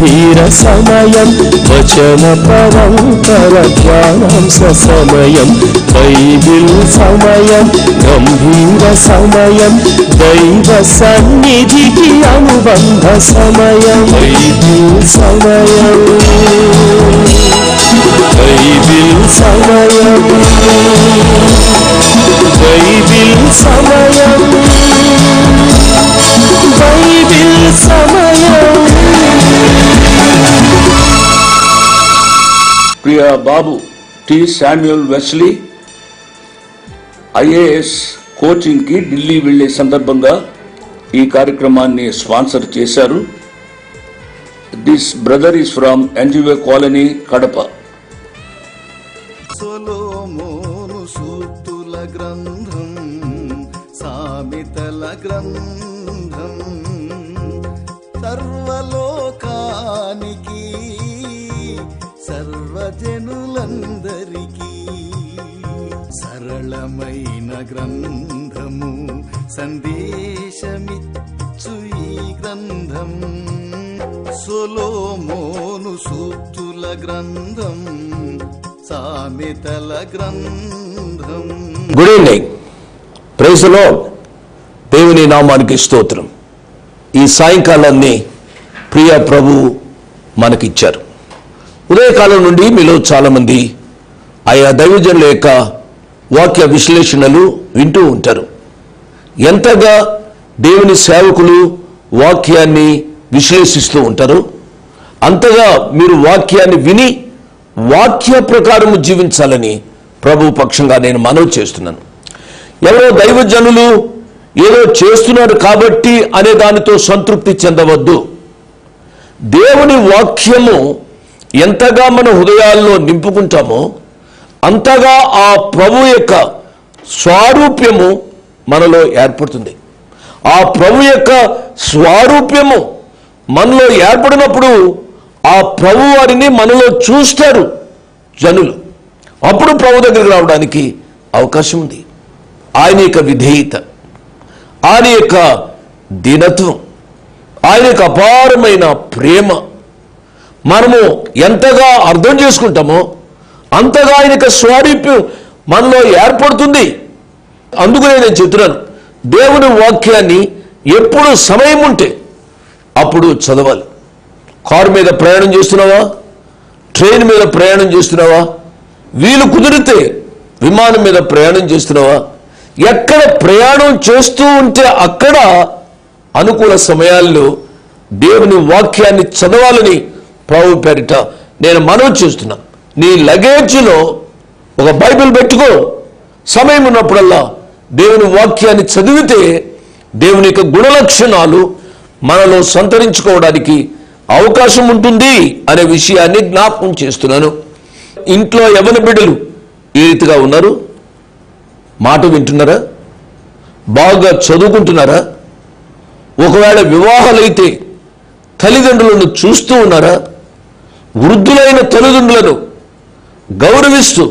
గంభీర సమయం వచన పరంపర ధ్యానాంశ సమయం బైబిల్ సమయం గంభీర సమయం దైవ సన్నిధికి అనుబంధ సమయం బైబిల్ సమయం బైబిల్ సమయం బైబిల్ సమయం బైబిల్ సమయం. ప్రియ Babu T Samuel Wesley IAS coaching కి ఢిల్లీ వెళ్లే సందర్భంగా ఈ కార్యక్రమాన్ని స్పాన్సర్ చేశారు. This brother is from NGO colony Kadapa. సొలొమోను సూక్తుల గ్రంథం సామెతల గ్రంథం సర్వలోకానికి సర్వజనులందరికీ సరళమైన గ్రంథము సందేశమిచ్చు ఈ గ్రంథం సొలొమోను సూక్తుల గ్రంథం సామెతల గ్రంథం. Good evening, praise the Lord. దేవుని నామానికి స్తోత్రం. ఈ సాయంకాలాన్ని ప్రియ ప్రభు మనకిచ్చారు. ఉదయకాలం నుండి మీలో చాలామంది ఆయా దైవజనుల యొక్క వాక్య విశ్లేషణలు వింటూ ఉంటారు. ఎంతగా దేవుని సేవకులు వాక్యాన్ని విశ్లేషిస్తూ ఉంటారు, అంతగా మీరు వాక్యాన్ని విని వాక్య ప్రకారము జీవించాలని ప్రభు పక్షంగా నేను మనవి చేస్తున్నాను. ఎవరో దైవజనులు ఏదో చేస్తున్నారు కాబట్టి అనే దానితో సంతృప్తి చెందవద్దు. దేవుని వాక్యము ఎంతగా మన హృదయాల్లో నింపుకుంటామో అంతగా ఆ ప్రభు యొక్క స్వారూప్యము మనలో ఏర్పడుతుంది. ఆ ప్రభు యొక్క స్వారూప్యము మనలో ఏర్పడినప్పుడు ఆ ప్రభు వారిని మనలో చూస్తారు జనులు. అప్పుడు ప్రభు దగ్గరికి రావడానికి అవకాశం ఉంది. ఆయన యొక్క విధేయత, ఆయన యొక్క దీనత్వం, ఆయన యొక్క అపారమైన ప్రేమ మనము ఎంతగా అర్థం చేసుకుంటామో అంతగా ఆయన యొక్క స్వారూప్యం మనలో ఏర్పడుతుంది. అందుకనే నేను చెప్తున్నాను, దేవుని వాక్యాన్ని ఎప్పుడు సమయం ఉంటే అప్పుడు చదవాలి. కారు మీద ప్రయాణం చేస్తున్నావా, ట్రైన్ మీద ప్రయాణం చేస్తున్నావా, వీలు కుదిరితే విమానం మీద ప్రయాణం చేస్తున్నావా, ఎక్కడ ప్రయాణం చేస్తూ ఉంటే అక్కడ అనుకూల సమయాల్లో దేవుని వాక్యాన్ని చదవాలని ప్రభు పేరిట నేను మనవి చేస్తున్నా. నీ లగేజీలో ఒక బైబిల్ పెట్టుకో. సమయం ఉన్నప్పుడల్లా దేవుని వాక్యాన్ని చదివితే దేవుని యొక్క గుణలక్షణాలు మనలో సంతరించుకోవడానికి అవకాశం ఉంటుంది అనే విషయాన్ని జ్ఞాపకం చేస్తున్నాను. ఇంట్లో యవ్వన బిడ్డలు ఈ రీతిగా ఉన్నారు. మాట వింటున్నారా? బాగా చదువుకుంటున్నారా? ఒకవేళ వివాహాలైతే తల్లిదండ్రులను చూస్తూ ఉన్నారా? వృద్ధులైన తల్లిదండ్రులను గౌరవిస్తూ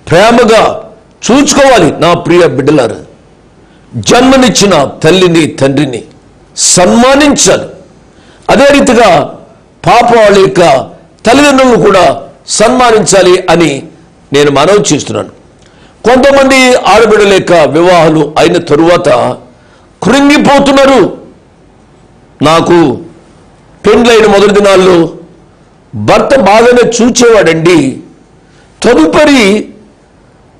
ప్రేమగా చూసుకోవాలి. నా ప్రియ బిడ్డలారా, జన్మనిచ్చిన తల్లిని తండ్రిని సన్మానించాలి. అదే రీతిగా పాప వాళ్ళ యొక్క తల్లిదండ్రులను కూడా సన్మానించాలి అని నేను మనవి చేస్తున్నాను. కొంతమంది ఆడబిడ్డల యొక్క వివాహాలు అయిన తరువాత కృంగిపోతున్నారు. నాకు పెండ్లైన మొదటి దినాల్లో భర్త బాగానే చూచేవాడండి, తదుపరి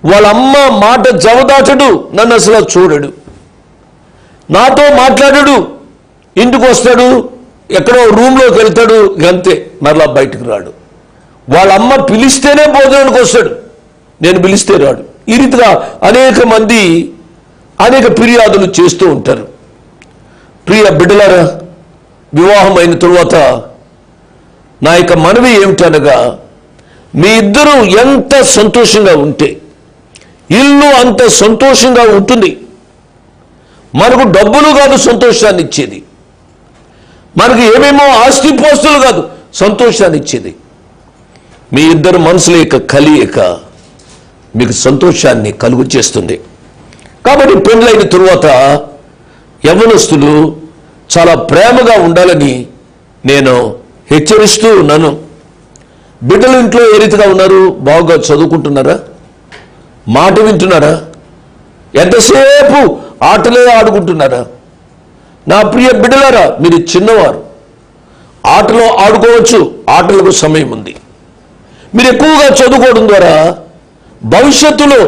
వాళ్ళ అమ్మ మాట జవదాటడు, నన్ను అసలు చూడడు, నాతో మాట్లాడడు, ఇంటికి వస్తాడు, ఎక్కడో రూమ్లోకి వెళ్తాడు, అంతే, మరలా బయటకు రాడు. వాళ్ళ అమ్మ పిలిస్తేనే భోజనానికి వస్తాడు, నేను పిలిస్తే రాడు. ఈ రీతిగా అనేక మంది అనేక ఫిర్యాదులు చేస్తూ ఉంటారు. ప్రియ బిడ్డలారా, వివాహం అయిన తరువాత నా యొక్క మనవి ఏమిటనగా, మీ ఇద్దరు ఎంత సంతోషంగా ఉంటే ఇల్లు అంత సంతోషంగా ఉంటుంది. మనకు డబ్బులు కాదు సంతోషాన్ని ఇచ్చేది, మనకు ఏమేమో ఆస్తిపోస్తులు కాదు సంతోషాన్ని ఇచ్చేది. మీ ఇద్దరు మనసుల యొక్క కలియక మీకు సంతోషాన్ని కలుగు చేస్తుంది. కాబట్టి పెళ్ళైన తరువాత యవ్వనస్తులు చాలా ప్రేమగా ఉండాలని నేను హెచ్చరిస్తూ ఉన్నాను. బిడ్డలు ఇంట్లో ఏ రీతిగా ఉన్నారు? బాగా చదువుకుంటున్నారా? మాట వింటున్నారా? ఎంతసేపు ఆటలే ఆడుకుంటున్నారా? నా ప్రియ బిడ్డలారా, మీరు చిన్నవారు, ఆటలో ఆడుకోవచ్చు, ఆటలకు సమయం ఉంది. మీరు ఎక్కువగా చదువుకోవడం ద్వారా భవిష్యత్తులో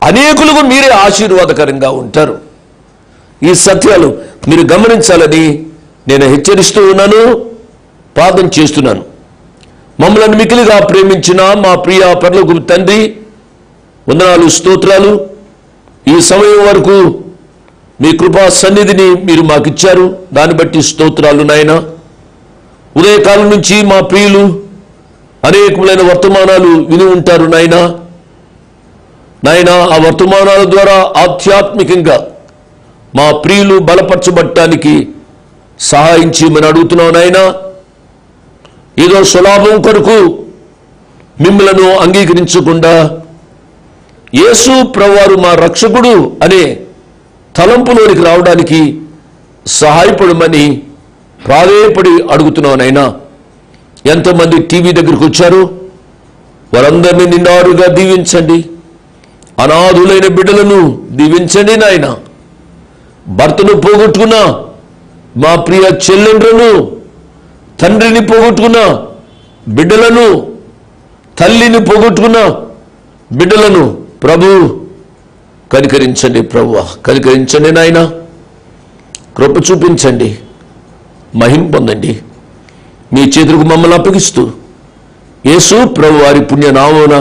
అనేకులకు మీరే ఆశీర్వాదకరంగా ఉంటారు. ఈ సత్యాలు మీరు గమనించాలని నేను హెచ్చరిస్తూ ఉన్నాను, ప్రార్థన చేస్తున్నాను. మమ్మల్ని మికిలిగా ప్రేమించిన మా ప్రియ పరలోకపు తండ్రి, వందనాలు, స్తోత్రాలు. ఈ సమయం వరకు మీ కృపా సన్నిధిని మీరు మాకిచ్చారు, దాన్ని బట్టి స్తోత్రాలు నాయనా. ఉదయకాలం నుంచి మా ప్రియులు అనేకములైన వర్తమానాలు విని ఉంటారు నాయనా. ఆ వర్తమానాల ద్వారా ఆధ్యాత్మికంగా మా ప్రియులు బలపరచబడటానికి సహాయం చేయమని అడుగుతున్నావు నాయనా. ఏదో సులాభం కొరకు మిమ్మలను అంగీకరించకుండా యేసు ప్రభువారు మా రక్షకుడు అనే తలంపులోనికి రావడానికి సహాయపడమని ప్రాధేయపడి అడుగుతున్నావు నాయనా. ఎంతమంది టీవీ దగ్గరికి వచ్చారు, వారందరినీ నిండారుగా దీవించండి. అనాథులైన బిడ్డలను దీవించండి నాయన. భర్తను పోగొట్టుకున్న మా ప్రియ చెల్లెండ్రను, తండ్రిని పోగొట్టుకున్న బిడ్డలను, తల్లిని పోగొట్టుకున్న బిడ్డలను ప్రభు కనికరించండి. ప్రభువా కనికరించండి నాయన, కృప చూపించండి, మహిమ పొందండి. మీ చేతులకు మమ్మల్ని అప్పగిస్తూ యేసు ప్రభు వారి పుణ్యనామమున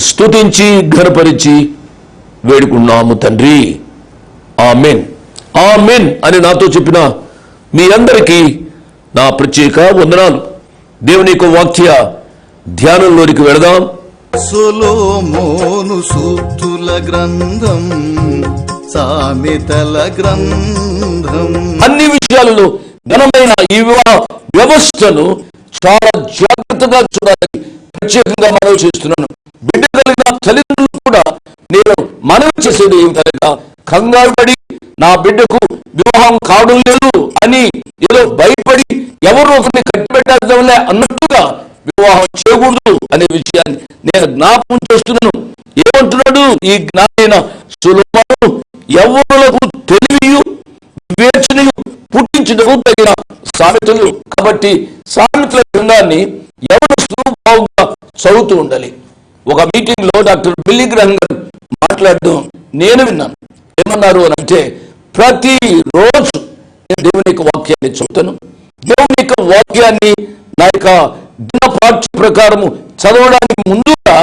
స్తుతించి ఘనపరిచి వేడుకున్నాము తండ్రి. ఆమెన్, ఆమెన్ అని నాతో చెప్పిన మీ అందరికీ నా ప్రత్యేక వందనాలు. దేవుని యొక్క వాక్య ధ్యానంలోనికి వెళదాం. సొలొమోను సూక్తుల గ్రంథం, సామెతల గ్రంథం. అన్ని విషయాలలో ఘనమైన ఈ వివాహ వ్యవస్థను చాలా జాగ్రత్తగా చూడాలని ప్రత్యేకంగా మనవి చేస్తున్నాను. బిడ్డ కలిగిన తల్లిదండ్రులు కూడా నేను మనవి చేసేది ఏమిటనగా, కంగారు పడి నా బిడ్డకు వివాహం కావడం లేదు అని ఏదో భయపడి ఎవరు ఒకరిని కట్టిపెట్టేద్దాంలే అన్నట్టుగా వివాహం చేయకూడదు అనే విషయాన్ని నేను జ్ఞాపకం చేస్తున్నాను. ఏమంటున్నాడు ఈ జ్ఞానైన సొలొమోను? యవ్వనులకు తెలివియు వివేచనయు పుట్టించుటకు తగిన సామెతలు. కాబట్టి సామెతల గ్రంథాన్ని యవ్వనస్తులు బాగుగా చదువుతూ ఉండాలి. ఒక మీటింగ్ లో డాక్టర్ బిల్లీ గ్రహం గారు మాట్లాడడం నేను విన్నాను. ఏమన్నారు అని అంటే, ప్రతిరోజు నేను దేవుని యొక్క వాక్యాన్ని చదువుతాను. దేవుని యొక్క వాక్యాన్ని నా యొక్క దినపాఠ్య ప్రకారము చదవడానికి ముందుగా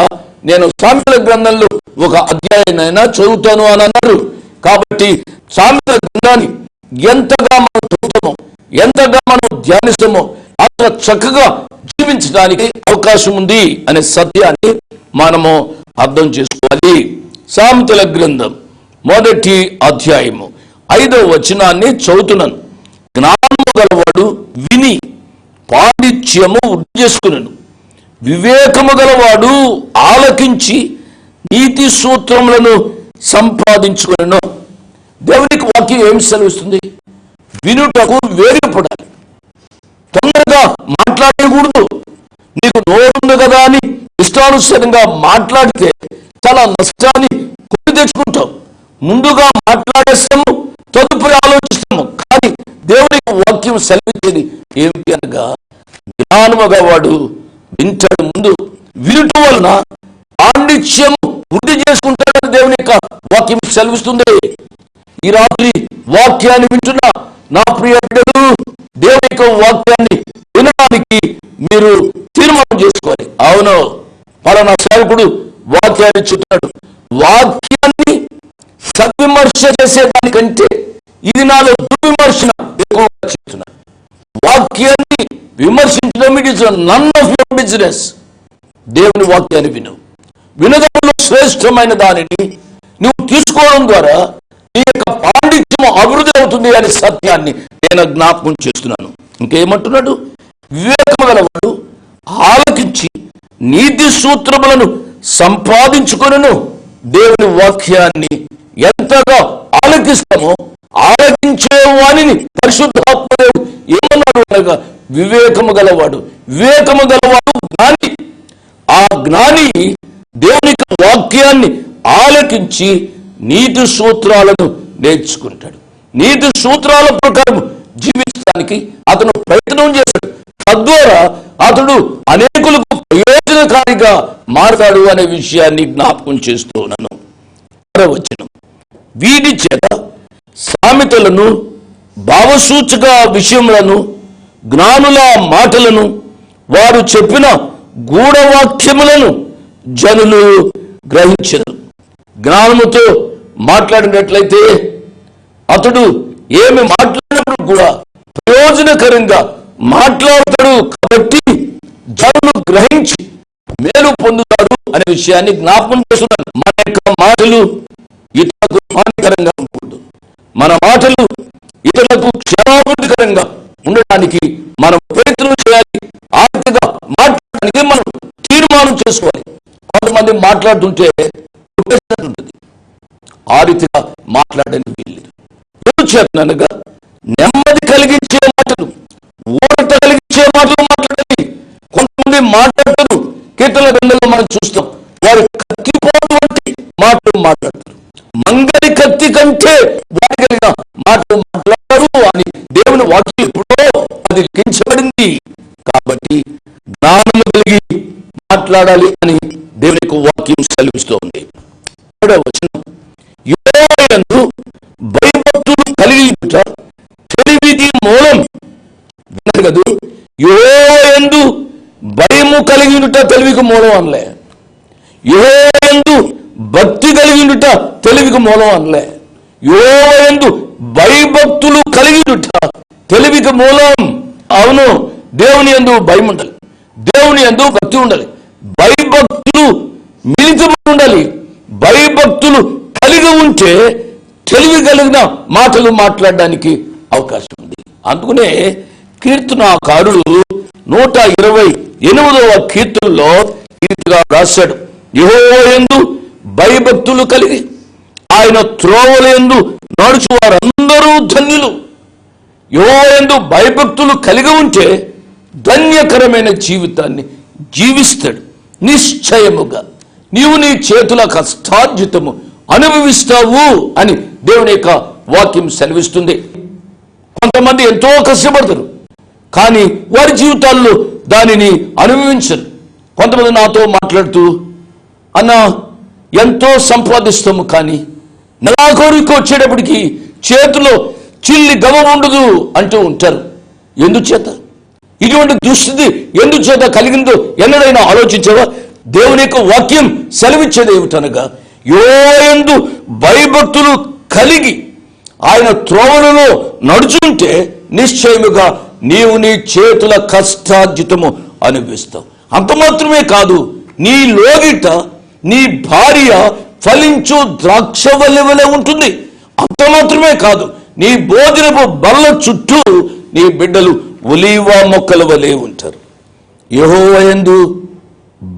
నేను సామెతల గ్రంథంలో ఒక అధ్యాయాన్నైనా చదువుతాను అని అన్నారు. కాబట్టి సామెతల గ్రంథాన్ని ఎంతగా మనం చదువుతామో, ఎంతగా మనం ధ్యానిస్తామో అంత చక్కగా జీవించడానికి అవకాశం ఉంది అనే సత్యాన్ని మనము అర్థం చేసుకోవాలి. సామెతల గ్రంథం 1వ అధ్యాయము 5వ వచనాన్ని చదువుతున్నాను. జ్ఞానము గలవాడు విని పాండిత్యము వృద్ధి చేసుకునను, వివేకము గలవాడు ఆలకించి నీతి సూత్రములను సంపాదించుకునను. దేవునికి వాక్యం ఏం సెలవిస్తుంది? వినుటకు వేగిరపడాలి, తొందరగా మాట్లాడకూడదు. నీకు నోరుంది కదా అని ఇష్టానుసారంగా మాట్లాడితే చాలా నష్టాన్ని కొని తెచ్చుకుంటాం. ముందుగా మాట్లాడేస్తాము, తదుపరి ఆలోచిస్తాము. కానీ దేవునికి వాక్యం సెలవిచ్చేది ఏమిటి అనగా, జ్ఞానముగా వాడు వింటాడు. ముందు వినుట వలన పాండిత్యము వృద్ధి చేసుకుంటాడని దేవుని యొక్క వాక్యం సెలవిస్తుంది. ఈ రాత్రి వాక్యాన్ని వింటున్నా నా ప్రియ బిడ్డలు, దేవుని యొక్క వాక్యాన్ని వినడానికి మీరు తీర్మానం చేసుకోవాలి. అవును, పలానా సేవకుడు వాక్యాన్ని చెప్తాడు. వాక్యాన్ని సద్విమర్శ చేసేదానికంటే ఇది నాలో దుర్విమర్శన ఎక్కువగా చెప్తున్నా. వాక్యాన్ని విమర్శించడం it is none of your business. దేవుని వాక్యాన్ని విను. వినడంలో శ్రేష్టమైన దానిని నువ్వు తీసుకోవడం ద్వారా నీ యొక్క పాండిత్యము అభివృద్ధి అవుతుంది అనే సత్యాన్ని నేను జ్ఞాపకం చేస్తున్నాను. ఇంకేమంటున్నాడు? వివేకము గలవాడు ఆలకించి నీతి సూత్రములను సంపాదించుకొనును. దేవుని వాక్యాన్ని ఎంతగా ఆలకిస్తామో, ఆలకించే వాణిని పరిశుద్ధాత్మదేవుడు ఏమన్నాడు అనగా, వివేకము గలవాడు జ్ఞాని. ఆ జ్ఞాని దేవుని వాక్యాన్ని ఆలకించి నీతి సూత్రాలను నేర్చుకుంటాడు. నీతి సూత్రాల ప్రకారం జీవించడానికి అతను ప్రయత్నం చేశాడు. తద్వారా అతడు అనేకులకు ప్రయోజనకారిగా మారతాడు అనే విషయాన్ని జ్ఞాపకం చేస్తూ ఉన్నాను. వచనం, వీటి చేత సామెతలను, భావసూచక విషయములను, జ్ఞానుల మాటలను, వారు చెప్పిన గూఢవాక్యములను జనులు గ్రహించరు. జ్ఞానముతో మాట్లాడినట్లయితే అతడు ఏమి మాట్లాడినప్పుడు కూడా ప్రయోజనకరంగా మాట్లాడతాడు. కాబట్టి జనులు గ్రహించి మేలు పొందుతాడు అనే విషయాన్ని జ్ఞాపకం చేస్తున్నాను. మన యొక్క మాటలు ఇతరులకు హానికరంగా ఉండకూడదు. మన మాటలు ఇతరులకు క్షేమాభివృద్ధికరంగా ఉండడానికి మనం ప్రయత్నం చేయాలి. ఆర్థిక మాట్లాడడానికి మనం తీర్మానం చేసుకోవాలి. కొంతమంది మాట్లాడుతుంటే ఉంటుంది, ఆ రీతిగా మాట్లాడడానికి వీల్లేదు. ఎందుచేతనగా నెమ్మది కలిగించే మాటలు, ఊరట కలిగించే మాటలు మాట్లాడాలి. కొంతమంది మాట్లాడతారు, కీర్తన గ్రంథంలో మనం చూస్తాం, వారు కత్తిపోటు వంటి మాటలు మాట్లాడతారు. మంగలి కత్తి కంటే వాడిగలిగిన మాటలు మాట్లాడతారు అని దేవుని వాక్యం ఎప్పుడో అది లిఖించబడింది. కాబట్టి జ్ఞానము కలిగి మాట్లాడాలి అని దేవుని యొక్క వాక్యం సెలవిస్తోంది. వచనం, యెహోవా యందు భయభక్తులు కలిగి ఉండుట తెలివికి మూలం. విన్నారు కదా, యెహోవా యందు భయము కలిగి ఉండుట తెలివికి మూలం అనలే. యెహోవా యందు భక్తి కలిగి ఉండుట తెలివికి మూలం అనలే. యెహోవా యందు భయభక్తులు కలిగి ఉండుట తెలివికి మూలం. అవును, దేవుని యందు భయం ఉండాలి, దేవుని యందు భక్తి ఉండాలి, భయభక్తులు మిళితమై ఉండాలి. భయభక్తులు కలిగి ఉంటే తెలివి కలిగిన మాటలు మాట్లాడడానికి అవకాశం ఉంది. అందుకనే కీర్తనాకారుడు 128వ కీర్తనలో ఈ రీతిగా రాశాడు, యెహోవా యందు భయభక్తులు కలిగి ఆయన త్రోవల యందు నడుచు వారందరూ ధన్యులు. యెహోవా యందు భయభక్తులు కలిగి ఉంటే ధన్యకరమైన జీవితాన్ని జీవిస్తాడు. నిశ్చయముగా నీవు నీ చేతుల కష్టార్జితము అనుభవిస్తావు అని దేవుని యొక్క వాక్యం సెలవిస్తుంది. కొంతమంది ఎంతో కష్టపడతారు, కానీ వారి జీవితాల్లో దానిని అనుభవించరు. కొంతమంది నాతో మాట్లాడుతూ, అన్న ఎంతో సంపాదిస్తాము కానీ నెలాఖరుకు వచ్చేటప్పటికి చేతిలో చిల్లి గవ ఉండదు అంటూ ఉంటారు. ఎందుచేత ఇటువంటి దుస్థితి ఎందుచేత కలిగిందో ఎన్నడైనా ఆలోచించావా? దేవుని యొక్క వాక్యం సెలవిచ్చేది ఏమిటనగా, యెహోవా యందు భయభక్తులు కలిగి ఆయన త్రోవలలో నడుచుంటే నిశ్చయముగా నీవు నీ చేతుల కష్టార్జితము అనుభవిస్తావు. అంత మాత్రమే కాదు, నీ లోగిట నీ భార్య ఫలించు ద్రాక్షవల్లి వలె ఉంటుంది. అంత మాత్రమే కాదు, నీ భోజనపు బల్ల చుట్టూ నీ బిడ్డలు ఒలీవ మొక్కల వలె ఉంటారు. యెహోవా యందు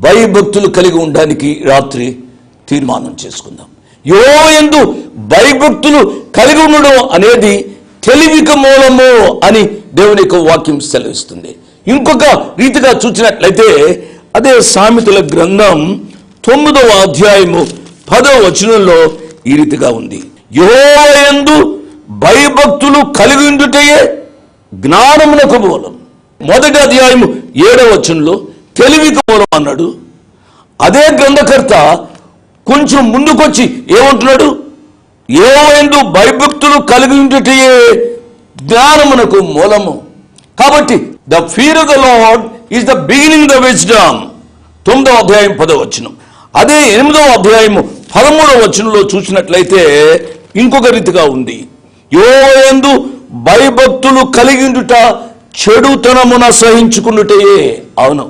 భయభక్తులు కలిగి ఉండడానికి రాత్రి తీర్మానం చేసుకుందాం. యెహోవా యందు భయభక్తులు కలిగి ఉండడం అనేది తెలివికి మూలము అని దేవుని యొక్క వాక్యం సెలవిస్తుంది. ఇంకొక రీతిగా చూసినట్లయితే అదే సామెతల గ్రంథం 9వ అధ్యాయము 10వ వచనంలో ఈ రీతిగా ఉంది, యెహోవా యందు భయభక్తులు కలిగి ఉండుటయే జ్ఞానమునకు మూలం. మొదటి అధ్యాయము 7వ వచనంలో తెలివికి మూలం అన్నాడు. అదే గ్రంథకర్త కొంచెం ముందుకొచ్చి ఏమంటున్నాడు, యెహోవా యందు భయభక్తులు కలిగి ఉండుటయే జ్ఞానమునకు మూలము. కాబట్టి the fear of the Lord is the beginning the wisdom. 9వ అధ్యాయం 10వ వచనం. అదే 8వ అధ్యాయము 13వ వచనంలో చూసినట్లయితే ఇంకొక రీతిగా ఉంది, యెహోవా యందు భయభక్తులు కలిగి ఉండుట చెడుతనమున సహించుకున్నటయే. అవును,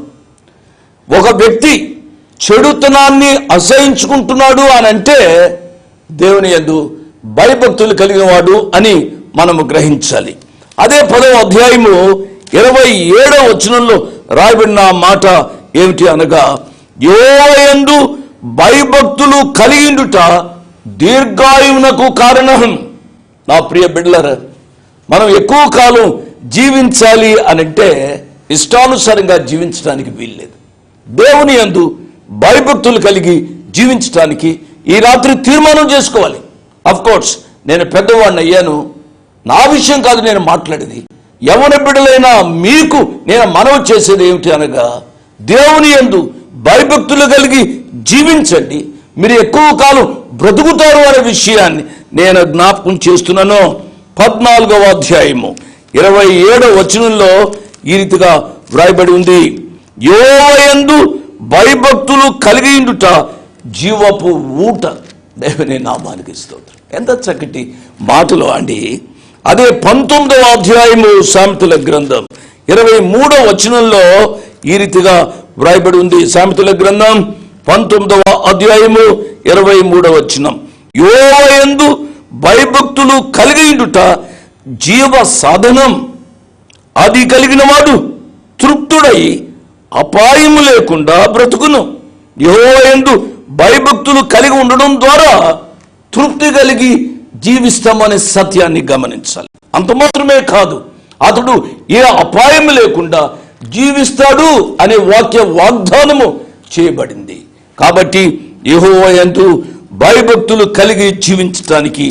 ఒక వ్యక్తి చెడుతనాన్ని అసహించుకుంటున్నాడు అని అంటే దేవుని యందు భయభక్తులు కలిగిన వాడు అని మనము గ్రహించాలి. అదే 10వ అధ్యాయము 27వ వచనంలో రాయబడిన మాట ఏమిటి అనగా, యెహోవా యందు భయభక్తులు కలిగిండుట దీర్ఘాయువునకు కారణం. నా ప్రియ బిడ్డలారా, మనం ఎక్కువ కాలం జీవించాలి అనంటే ఇష్టానుసారంగా జీవించడానికి వీల్లేదు. దేవుని యందు భయభక్తులు కలిగి జీవించడానికి ఈ రాత్రి తీర్మానం చేసుకోవాలి. అఫ్ కోర్స్ నేను పెద్దవాడిని అయ్యాను, నా విషయం కాదు నేను మాట్లాడేది. యవ్వన బిడ్డలైనా మీకు నేను మనవి చేసేది ఏమిటి అనగా, దేవుని యందు భయభక్తులు కలిగి జీవించండి, మీరు ఎక్కువ కాలం బ్రతుకుతారు అనే విషయాన్ని నేను జ్ఞాపకం చేస్తున్నాను. 14వ అధ్యాయము 27వ వచనంలో ఈ రీతిగా వ్రాయబడి ఉంది, యెహోవా యందు భయభక్తులు కలిగి ఉండుట జీవపు ఊట. దేవుని నామానికి స్తోత్రం. ఎంత చక్కటి మాటలు అండి. అదే 19వ అధ్యాయము సామెతల గ్రంథం 23వ వచనంలో ఈ రీతిగా వ్రాయబడి ఉంది. సామెతల గ్రంథం 19వ అధ్యాయము 23వ వచనం, యెహోవా యందు భయభక్తులు కలిగి ఉండుట జీవ సాధనం, అది కలిగిన వాడు తృప్తుడై అపాయము లేకుండా బ్రతుకును. యెహోవా యందు భయభక్తులు కలిగి ఉండడం ద్వారా తృప్తి కలిగి జీవిస్తామనే సత్యాన్ని గమనించాలి. అంత మాత్రమే కాదు, అతడు ఏ అపాయం లేకుండా జీవిస్తాడు అనే వాక్య వాగ్దానము చేయబడింది. కాబట్టి యెహోవా యందు భయభక్తులు కలిగి జీవించడానికి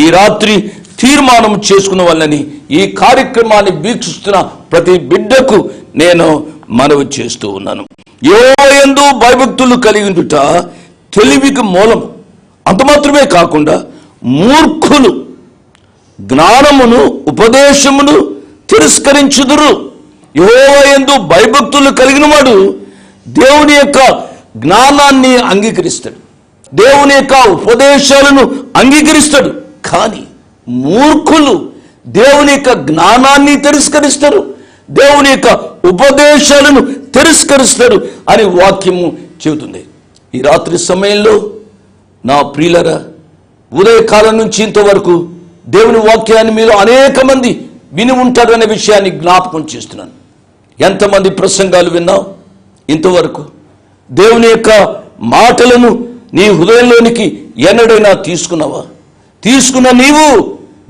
ఈ రాత్రి తీర్మానం చేసుకున్న వాళ్ళని ఈ కార్యక్రమాన్ని వీక్షిస్తున్న ప్రతి బిడ్డకు నేను మనవి చేస్తూ ఉన్నాను. యెహోవా యందు భయభక్తులు కలిగి ఉండుట తెలివికి మూలము. అంత మాత్రమే కాకుండా మూర్ఖులు జ్ఞానమును ఉపదేశమును తిరస్కరించుదురు. యెహోవా యందు భయభక్తులు కలిగిన వాడు దేవుని యొక్క జ్ఞానాన్ని అంగీకరిస్తాడు, దేవుని యొక్క ఉపదేశాలను అంగీకరిస్తాడు. కానీ మూర్ఖులు దేవుని యొక్క జ్ఞానాన్ని తిరస్కరిస్తారు, దేవుని యొక్క ఉపదేశాలను తిరస్కరిస్తారు అని వాక్యము చెబుతుంది. ఈ రాత్రి సమయంలో నా ప్రియులరా, ఉదయకాలం నుంచి ఇంతవరకు దేవుని వాక్యాన్ని మీరు అనేక మంది విని ఉంటారు అనే విషయాన్ని జ్ఞాపకం చేస్తున్నాను. ఎంతమంది ప్రసంగాలు విన్నావు ఇంతవరకు? దేవుని యొక్క మాటలను నీ హృదయంలోనికి ఎన్నడైనా తీసుకున్నావా? తీసుకున్న నీవు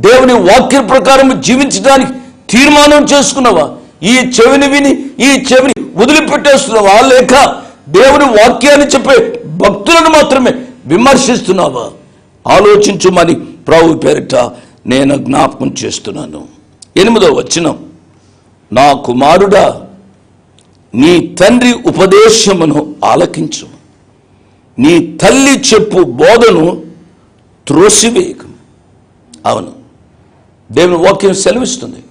దేవుని వాక్య ప్రకారం జీవించడానికి తీర్మానం చేసుకున్నావా? ఈ చెవిని విని ఈ చెవిని వదిలిపెట్టేస్తున్నావా? లేక దేవుని వాక్యాన్ని చెప్పే భక్తులను మాత్రమే విమర్శిస్తున్నావా? ఆలోచించుమని ప్రభు పేరిట నేను జ్ఞాపకం చేస్తున్నాను. 8వ వచనం, నా కుమారుడా, నీ తండ్రి ఉపదేశమును ఆలకించు, నీ తల్లి చెప్పు బోధను త్రోసివేయకు. అవును, దేవుని వాక్యం సెలవిస్తుంది.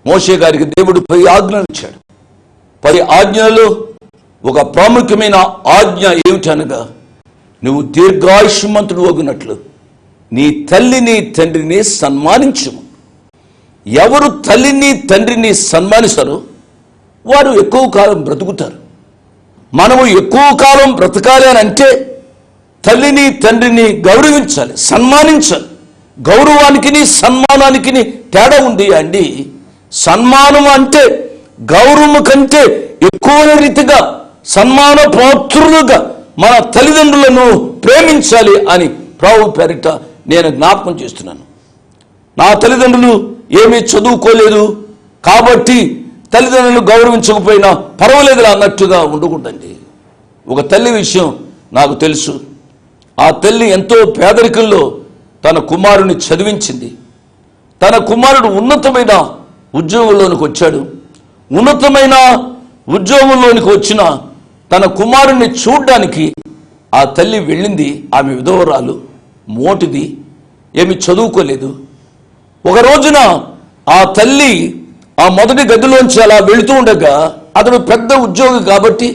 మోషే గారికి దేవుడు 10 ఆజ్ఞలు ఇచ్చాడు. 10 ఆజ్ఞలలో ఒక ప్రాముఖ్యమైన ఆజ్ఞ ఏమిటనగా, నువ్వు దీర్ఘాయుష్మంతుడు వగునట్లు నీ తల్లిని తండ్రిని సన్మానించుము. ఎవరు తల్లిని తండ్రిని సన్మానిస్తారో వారు ఎక్కువ కాలం బ్రతుకుతారు. మనము ఎక్కువ కాలం బ్రతకాలి అని అంటే తల్లిని తండ్రిని గౌరవించాలి, సన్మానించాలి. గౌరవానికి సన్మానానికి తేడా ఉంది అండి. సన్మానం అంటే గౌరవం కంటే ఎక్కువ రీతిగా సన్మాన పాత్రులుగా మన తల్లిదండ్రులను ప్రేమించాలి అని ప్రభు పేరిట నేను జ్ఞాపకం చేస్తున్నాను. నా తల్లిదండ్రులు ఏమీ చదువుకోలేదు కాబట్టి తల్లిదండ్రులను గౌరవించకపోయినా పర్వాలేదు అన్నట్టుగా ఉండకూడదండి. ఒక తల్లి విషయం నాకు తెలుసు. ఆ తల్లి ఎంతో పేదరికంలో తన కుమారుని చదివించింది. తన కుమారుడు ఉన్నతమైన ఉద్యోగంలోనికి వచ్చాడు. ఉన్నతమైన ఉద్యోగంలోనికి వచ్చిన తన కుమారుణ్ణి చూడ్డానికి ఆ తల్లి వెళ్ళింది. ఆమె విధవరాలు, మోటిది, ఏమి చదువుకోలేదు. ఒక రోజున ఆ తల్లి ఆ మొదటి గదిలోంచి అలా వెళుతూ ఉండగా, అతను పెద్ద ఉద్యోగి కాబట్టి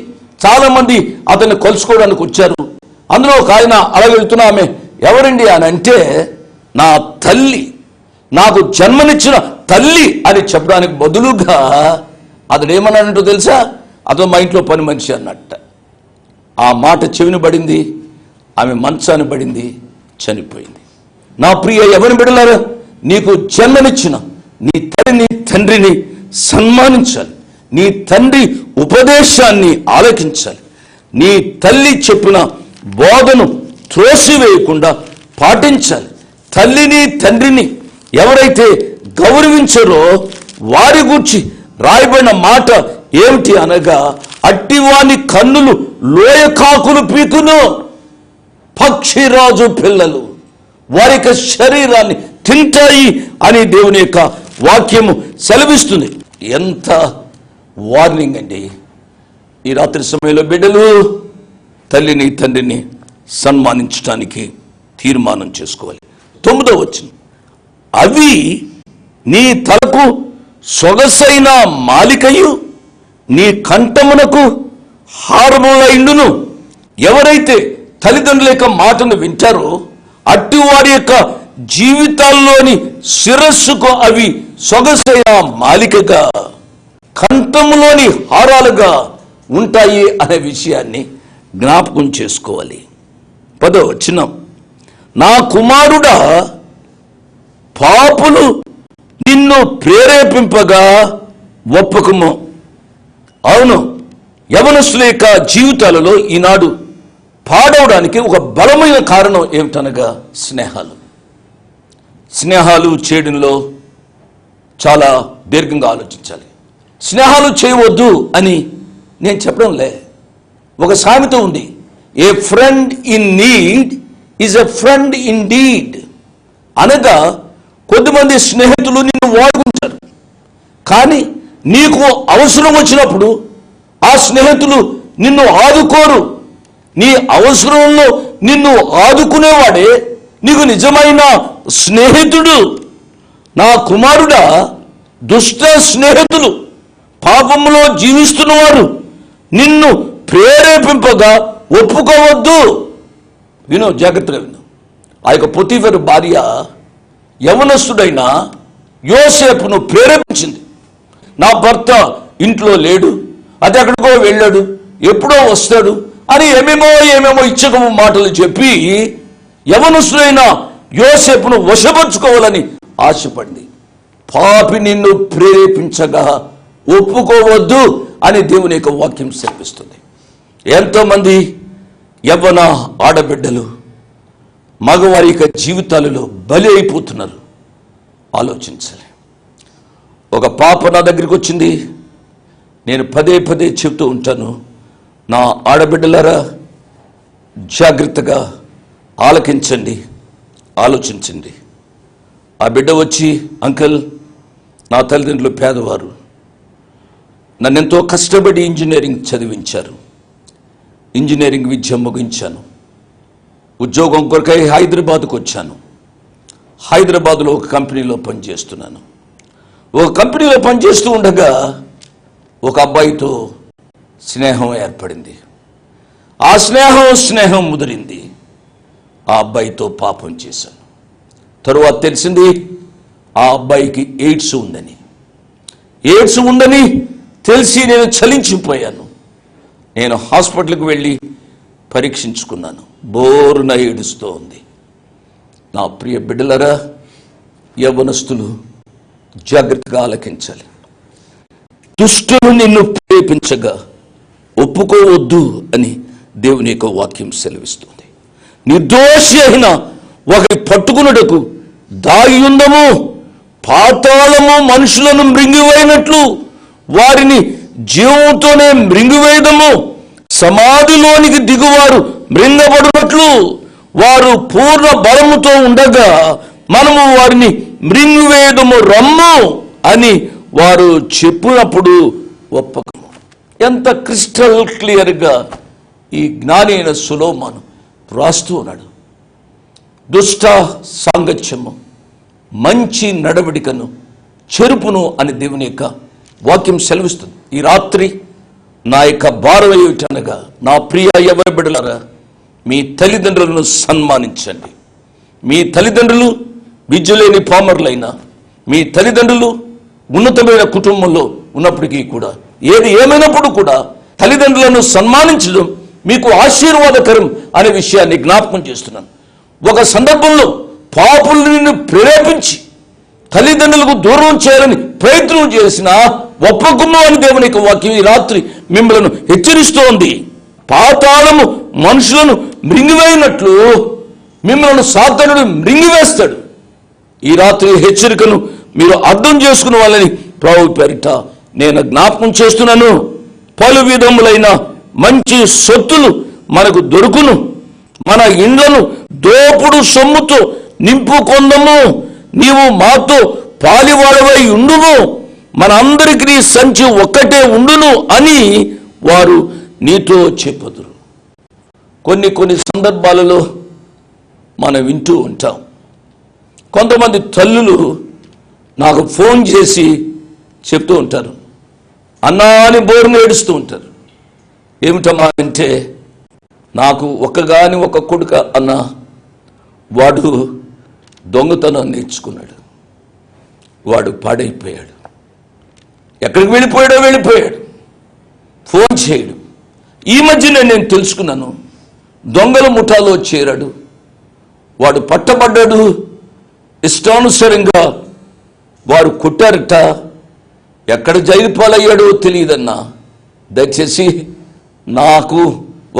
చాలా మంది అతన్ని కలుసుకోవడానికి వచ్చారు. అందులో ఒక ఆయన అలా వెళుతున్న ఆమె, ఎవరండి అని అంటే, నా తల్లి, నాకు జన్మనిచ్చిన తల్లి అని చెప్పడానికి బదులుగా అతడు ఏమన్నాడంటో తెలుసా? అతను మా ఇంట్లో పని మనిషి అన్నట్ట. ఆ మాట చెవిని పడింది, ఆమె మంచాన్ని పడింది, చనిపోయింది. నా ప్రియ ఎవరిని బిడ్డలారా, నీకు జన్మనిచ్చిన నీ తల్లిని తండ్రిని సన్మానించాలి, నీ తండ్రి ఉపదేశాన్ని ఆలకించాలి, నీ తల్లి చెప్పిన బోధను త్రోసివేయకుండా పాటించాలి. తల్లిని తండ్రిని ఎవరైతే గౌరవించారో వారి గూర్చి రాయబడిన మాట ఏమిటి అనగా, అట్టివాని కన్నులు లోయ కాకులు పీకును, పక్షిరాజు పిల్లలు వారి యొక్క శరీరాన్ని తింటాయి అని దేవుని యొక్క వాక్యము సెలవిస్తుంది. ఎంత వార్నింగ్ అండి! ఈ రాత్రి సమయంలో బిడ్డలు తల్లిని తండ్రిని సన్మానించడానికి తీర్మానం చేసుకోవాలి. 9వ వచనం, అవి నీ తలకు సొగసైన మాలికయు నీ కంఠమునకు హారములైండును. ఎవరైతే తల్లిదండ్రుల యొక్క మాటను వింటారో అట్టి వారి యొక్క జీవితాల్లోని శిరస్సుకు అవి సొగసైన మాలికగా, కంఠములోని హారాలుగా ఉంటాయి అనే విషయాన్ని జ్ఞాపకం చేసుకోవాలి. 10వ వచనం, నా కుమారుడా, పాపులు నిన్ను ప్రేరేపింపగా ఒప్పకము. అవును, యవనస్తుల యొక్క జీవితాలలో ఈనాడు పాడవడానికి ఒక బలమైన కారణం ఏమిటనగా స్నేహాలు చేయడంలో చాలా దీర్ఘంగా ఆలోచించాలి. స్నేహాలు చేయవద్దు అని నేను చెప్పడంలే. ఒక సామెత ఉంది, a friend in need is a friend indeed. అనగా కొద్దిమంది స్నేహితులు నిన్ను వాడుకుంటారు, కానీ నీకు అవసరం వచ్చినప్పుడు ఆ స్నేహితులు నిన్ను ఆదుకోరు. నీ అవసరంలో నిన్ను ఆదుకునేవాడే నీకు నిజమైన స్నేహితుడు. నా కుమారుడా, దుష్ట స్నేహితులు, పాపములో జీవిస్తున్నవారు నిన్ను ప్రేరేపింపగా ఒప్పుకోవద్దు. విను, జాగ్రత్తగా విను. ఆ యొక్క పొతీఫరు భార్య యవనస్తుడైన యోసేపును ప్రేరేపించింది. నా భర్త ఇంట్లో లేడు, అది ఎక్కడికో వెళ్ళాడు, ఎప్పుడో వస్తాడు అని ఏమేమో ఇచ్చకము మాటలు చెప్పి యవనస్తుడైన యోసేపును వశపరుచుకోవాలని ఆశపడింది. పాపి నిన్ను ప్రేరేపించగా ఒప్పుకోవద్దు అని దేవుని యొక్క వాక్యం సెలవిస్తుంది. ఎంతోమంది యవ్వన ఆడబిడ్డలు మగవారి యొక్క జీవితాలలో బలి అయిపోతున్నారు. ఆలోచించాలి. ఒక పాప నా దగ్గరికి వచ్చింది. నేను పదే చెప్తూ ఉంటాను, నా ఆడబిడ్డలారా జాగ్రత్తగా ఆలకించండి, ఆలోచించండి. ఆ బిడ్డ వచ్చి, అంకుల్, నా తల్లిదండ్రులు పేదవారు, నన్నెంతో కష్టపడి ఇంజనీరింగ్ చదివించారు, ఇంజనీరింగ్ విద్య ముగించాను, ఉద్యోగం కొరకై హైదరాబాద్కు వచ్చాను, హైదరాబాద్లో ఒక కంపెనీలో పనిచేస్తున్నాను. ఒక కంపెనీలో పనిచేస్తూ ఉండగా ఒక అబ్బాయితో స్నేహం ఏర్పడింది. ఆ స్నేహం ముదిరింది. ఆ అబ్బాయితో పాపం చేశాను. తరువాత తెలిసింది ఆ అబ్బాయికి ఎయిడ్స్ ఉందని తెలిసి నేను చలించిపోయాను. నేను హాస్పిటల్కి వెళ్ళి పరీక్షించుకున్నాను. బోరున ఏడుస్తూ ఉంది. నా ప్రియ బిడ్డలరా, యవ్వనస్తులు జాగ్రత్తగా ఆలకించాలి. దుష్టులు నిన్ను ప్రేరేపించగా ఒప్పుకోవద్దు అని దేవుని యొక్క వాక్యం సెలవిస్తుంది. నిర్దోషి అయిన ఒకరి పట్టుకున్నటకు దాగియుందము, పాతాళము మనుషులను మృంగివేయనట్లు వారిని జీవంతోనే మృంగివేయదము, సమాధిలోనికి దిగువారు మృంగబడినట్లు వారు పూర్ణ బలముతో ఉండగా మనము వారిని మృంగివేయదము రమ్ము అని వారు చెప్పినప్పుడు ఒప్పకము. ఎంత క్రిస్టల్ క్లియర్గా ఈ జ్ఞాని అయిన సొలొమోను రాస్తూ ఉన్నాడు. దుష్ట సాంగత్యము మంచి నడవడికను చెరుపును అని దేవుని యొక్క వాక్యం సెలవిస్తుంది. ఈ రాత్రి నా యొక్క భారం ఏమిటనగా, నా ప్రియ యవ్వన బిడ్డలారా, మీ తల్లిదండ్రులను సన్మానించండి. మీ తల్లిదండ్రులు విద్య లేని పామరులైనా, మీ తల్లిదండ్రులు ఉన్నతమైన కుటుంబంలో ఉన్నప్పటికీ కూడా, ఏది ఏమైనప్పుడు కూడా తల్లిదండ్రులను సన్మానించడం మీకు ఆశీర్వాదకరం అనే విషయాన్ని జ్ఞాపకం చేస్తున్నాను. ఒక సందర్భంలో పాపులు నిన్ను ప్రేరేపించి తల్లిదండ్రులకు దూరం చేయాలని ప్రయత్నం చేసిన ఒప్పకుము అని దేవుని యొక్క వాక్యం ఈ రాత్రి మిమ్మల్ని హెచ్చరిస్తోంది. పాతాళము మనుషులను మృంగివేయినట్లు మిమ్మల్ని సాతానుడు మృంగివేస్తాడు. ఈ రాత్రి హెచ్చరికను మీరు అర్థం చేసుకునే వాళ్ళని ప్రభు పేరిట నేను జ్ఞాపకం చేస్తున్నాను. పలు విధములైన మంచి సొత్తులు మనకు దొరుకును. మన ఇండ్లను దోపుడు సొమ్ముతో నింపుకొందము. నీవు మాతో పాలివాడవై ఉండును, మన అందరికి నీ సంచి ఒక్కటే ఉండును అని వారు నీతో చెప్పుదురు. కొన్ని సందర్భాలలో మనం వింటూ ఉంటాం. కొంతమంది తల్లులు నాకు ఫోన్ చేసి చెప్తూ ఉంటారు, అన్నా అని బోరును ఏడుస్తూ ఉంటారు. ఏమిటమ్మా అంటే, నాకు ఒక్కగాని ఒక కొడుక అన్న, వాడు దొంగతనం నేర్చుకున్నాడు, వాడు పాడైపోయాడు, ఎక్కడికి వెళ్ళిపోయాడు, ఫోన్ చేయడు. ఈ మధ్యనే నేను తెలుసుకున్నాను, దొంగల ముఠాలో చేరాడు, వాడు పట్టబడ్డాడు, ఇష్టానుసారంగా వారు కొట్టారట, ఎక్కడ జైలు పాలయ్యాడో తెలియదన్నా. దయచేసి నాకు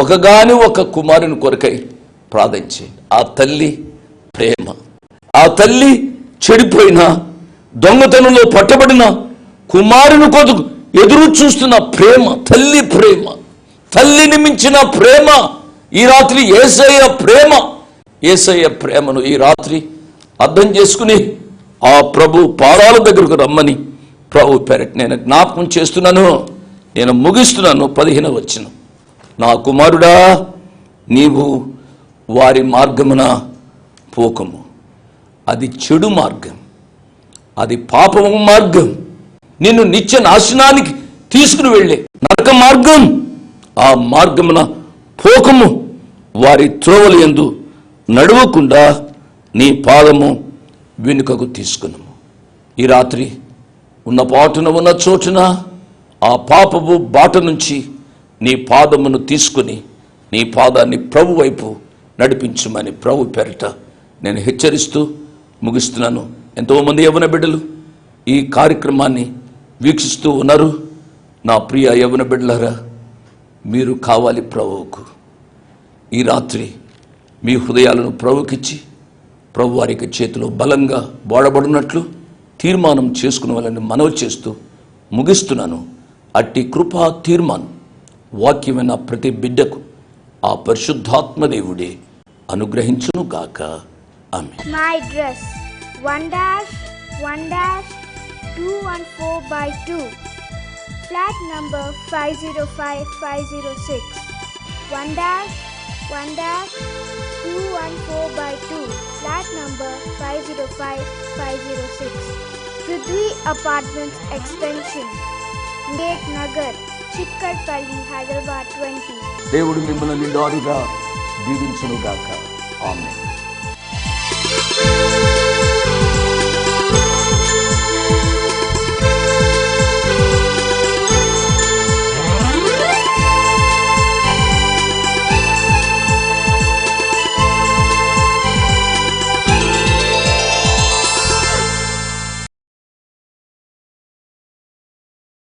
ఒకగాని ఒక కుమారుని కొరకై ప్రార్థించే. ఆ తల్లి ప్రేమ, ఆ తల్లి చెడిపోయిన దొంగతనంలో పట్టబడిన కుమారుని కొరకు ఎదురు చూస్తున్న ప్రేమ, తల్లి ప్రేమ, తల్లిని మించిన ప్రేమ ఈ రాత్రి యేసయ్య ప్రేమ. యేసయ్య ప్రేమను ఈ రాత్రి అర్థం చేసుకుని ఆ ప్రభు పాదాల దగ్గరకు రమ్మని ప్రభు పేరట నేను జ్ఞాపకం చేస్తున్నాను. నేను ముగిస్తున్నాను. 15వ వచనం, నా కుమారుడా, నీవు వారి మార్గమున పోకము, అది చెడు మార్గం, అది పాపము మార్గం, నిన్ను నిత్య నాశనానికి తీసుకుని వెళ్ళే నరక మార్గం. ఆ మార్గమున పోకము, వారి త్రోవలు యందు నడవకుండా నీ పాదము వెనుకకు తీసుకును. ఈ రాత్రి ఉన్న పాటున ఉన్న చోటున ఆ పాపపు బాట నుంచి నీ పాదమును తీసుకుని నీ పాదాన్ని ప్రభు వైపు నడిపించమని ప్రభు పేరిట నేను హెచ్చరిస్తూ ముగిస్తున్నాను. ఎంతోమంది యవ్వన బిడ్డలు ఈ కార్యక్రమాన్ని వీక్షిస్తూ ఉన్నారు. నా ప్రియ యవ్వన బిడ్డలారా, మీరు కావాలి ప్రభువుకు. ఈ రాత్రి మీ హృదయాలను ప్రభుకిచ్చి ప్రభు వారికి చేతిలో బలంగా వాడబడినట్లు తీర్మానం చేసుకునే వాళ్ళని మనవి చేస్తూ ముగిస్తున్నాను. అట్టి కృపా తీర్మానం వాక్యమైన ప్రతి బిడ్డకు ఆ పరిశుద్ధాత్మ దేవుడే అనుగ్రహించును గాక. ఆమేన్. My address 1-1-214/2, flat number 505506. 1-1-214/2, flat number 505506. Prithvi Apartments Extension, Gate Nagar, Chikkadpalli, Hyderabad 20. దేవుడు మిమ్మల్ని నిండారుగా దీవించును గాక. ఆమేన్.